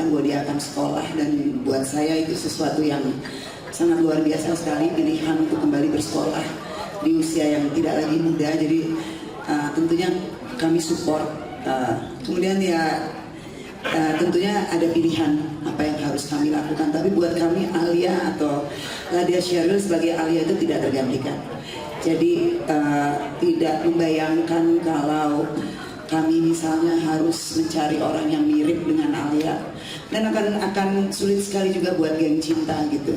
mengatakan bahwa dia akan sekolah, dan buat saya itu sesuatu yang sangat luar biasa sekali, pilihan untuk kembali bersekolah di usia yang tidak lagi muda. Jadi tentunya kami support. Kemudian ya tentunya ada pilihan apa yang harus kami lakukan, tapi buat kami Alia atau Ladya Sheryl sebagai Alia itu tidak tergantikan. Jadi tidak membayangkan kalau kami misalnya harus mencari orang yang mirip dengan Alia, dan akan sulit sekali juga buat geng cinta gitu.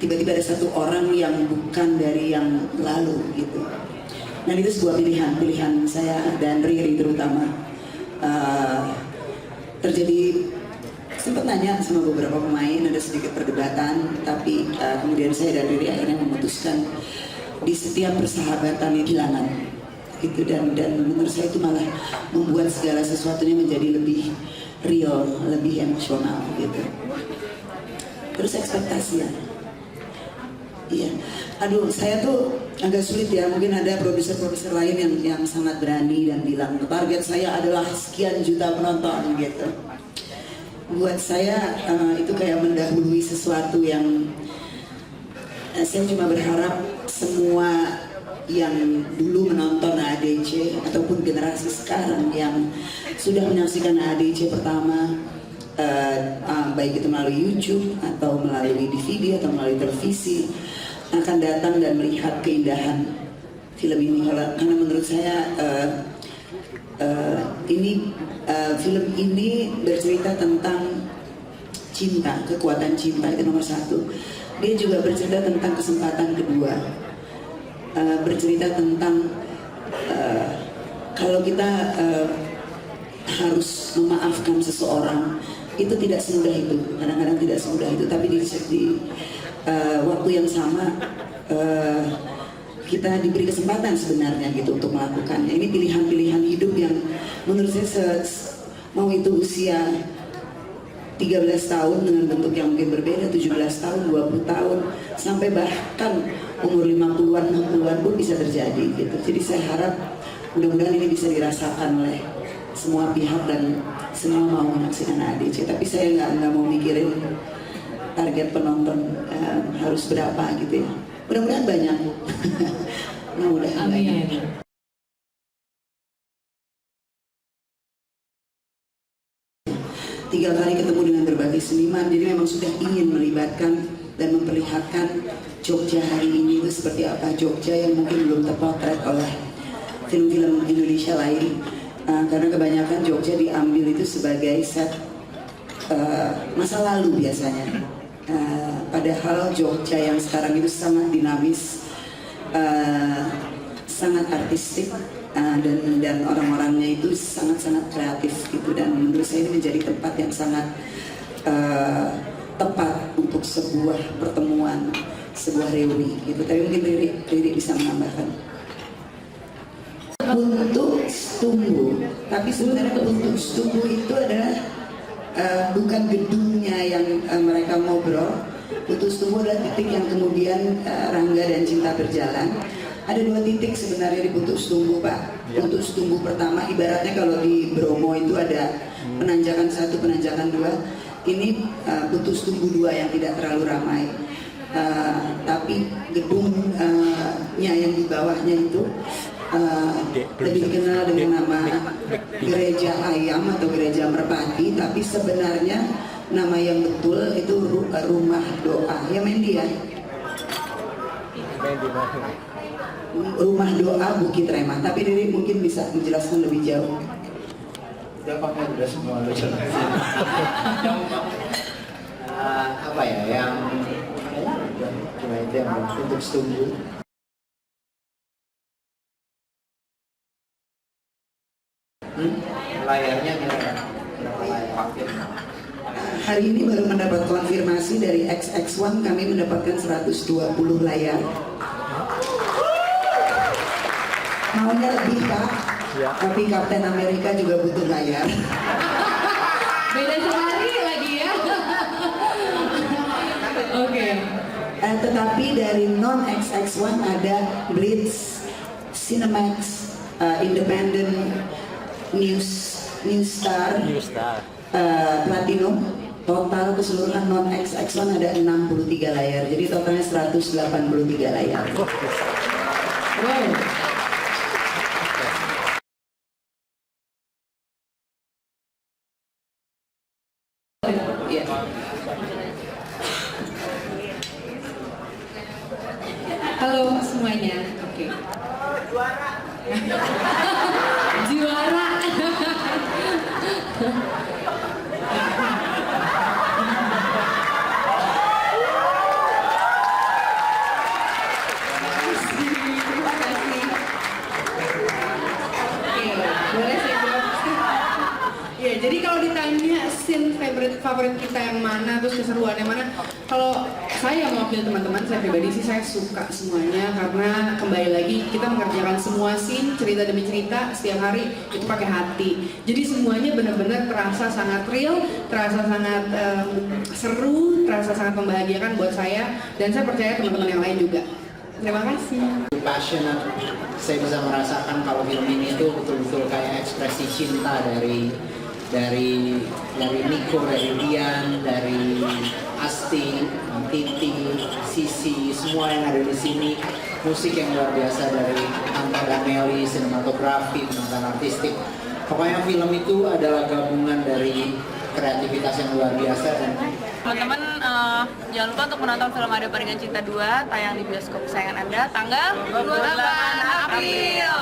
Tiba-tiba ada satu orang yang bukan dari yang lalu gitu. Dan itu sebuah pilihan saya dan Riri terutama. Terjadi sempat nanya sama beberapa pemain, ada sedikit perdebatan, tapi kemudian saya dan Riri akhirnya memutuskan di setiap persahabatan yang kehilangan gitu, dan menurut saya itu malah membuat segala sesuatunya menjadi lebih real, lebih emosional gitu. Terus ekspektasi ya. Iya, aduh saya tuh agak sulit ya, mungkin ada produser-produser lain yang sangat berani dan bilang target saya adalah sekian juta penonton gitu. Buat saya itu kayak mendahului sesuatu yang saya cuma berharap semua yang dulu menonton AADC ataupun generasi sekarang yang sudah menyaksikan AADC pertama, baik itu melalui YouTube atau melalui DVD atau melalui televisi, akan datang dan melihat keindahan film ini. Karena menurut saya film ini bercerita tentang cinta, kekuatan cinta itu nomor satu. Dia juga bercerita tentang kesempatan kedua, bercerita tentang kalau kita harus memaafkan seseorang itu tidak semudah itu, kadang-kadang tidak semudah itu, tapi di waktu yang sama kita diberi kesempatan sebenarnya gitu untuk melakukannya. Ini pilihan-pilihan hidup yang menurut saya mau itu usia 13 tahun dengan bentuk yang mungkin berbeda, 17 tahun, 20 tahun, sampai bahkan umur 50-an, 60-an pun bisa terjadi gitu. Jadi saya harap mudah-mudahan ini bisa dirasakan oleh semua pihak dan semua mau menyaksikan AADC. Tapi saya nggak mau mikirin target penonton harus berapa gitu ya. Mudah-mudahan banyak. Mudah-mudahan banyak. 3 kali ketemu dengan berbagai seniman, jadi memang sudah ingin melibatkan dan memperlihatkan Jogja hari ini itu seperti apa Jogja yang mungkin belum terpotret oleh film-film Indonesia lain, karena kebanyakan Jogja diambil itu sebagai set masa lalu biasanya, padahal Jogja yang sekarang itu sangat dinamis, sangat artistik, dan orang-orangnya itu sangat-sangat kreatif gitu, dan menurut saya ini menjadi tempat yang sangat tepat untuk sebuah pertemuan, sebuah reuni gitu. Tapi mungkin Riri bisa menambahkan. Untuk Setumbu, tapi sebenarnya untuk Setumbu itu adalah bukan gedungnya yang mereka ngobrol. Untuk Setumbu adalah titik yang kemudian Rangga dan Cinta berjalan. Ada 2 titik sebenarnya di Buntut Setumbu, Pak. Buntut Setumbu pertama, ibaratnya kalau di Bromo itu ada penanjakan 1, penanjakan 2. Ini Buntut Setumbu 2 yang tidak terlalu ramai. Tapi gedungnya yang di bawahnya itu lebih dikenal dengan nama Gereja Ayam atau Gereja Merpati, tapi sebenarnya nama yang betul itu Rumah Doa. Ya Mendy ya? Rumah Doa Bukit Remah, tapi Riri mungkin bisa menjelaskan lebih jauh. Udah pakai udah semua lu jelasin. Apa ya yang cuma itu yang untuk Setumbu. Layarnya berapa layar? Hari ini baru mendapat konfirmasi dari XX1, kami mendapatkan 120 layar. Maunya lebih Pak, ya. Tapi Kapten Amerika juga butuh layar. Beda sehari lagi ya. Oke. Tetapi dari non XX1 ada Blitz, Cinemax, Independent, New Star, platinum. Total keseluruhan non XX1 ada 63 layar, jadi totalnya 183 layar. Wow. Iya. Halo semuanya. Oke. Juara. Terima kasih. Oke, boleh saya jawab? Ya, jadi kalau ditanya scene favorit kita yang mana, terus keseruan yang mana, kalau saya mewakili teman-teman, saya pribadi sih saya suka semuanya karena kembali lagi kita mengerjakan semua scene cerita demi cerita setiap hari itu pakai hati. Jadi semuanya benar-benar terasa sangat real, terasa sangat seru, terasa sangat membahagiakan buat saya dan saya percaya teman-teman yang lain juga. Terima kasih. Passionate, saya bisa merasakan kalau film ini tuh betul-betul kayak ekspresi cinta dari Nico, dari Dian, dari Asti, Titi, Sisi, semua yang ada di sini. Musik yang luar biasa dari Anta dan Meli, sinematografi, penonton artistik. Pokoknya film itu adalah gabungan dari kreativitas yang luar biasa dan teman-teman jangan lupa untuk menonton film Ada Peringan Cinta 2 tayang di bioskop kesayangan Anda tanggal 28 April.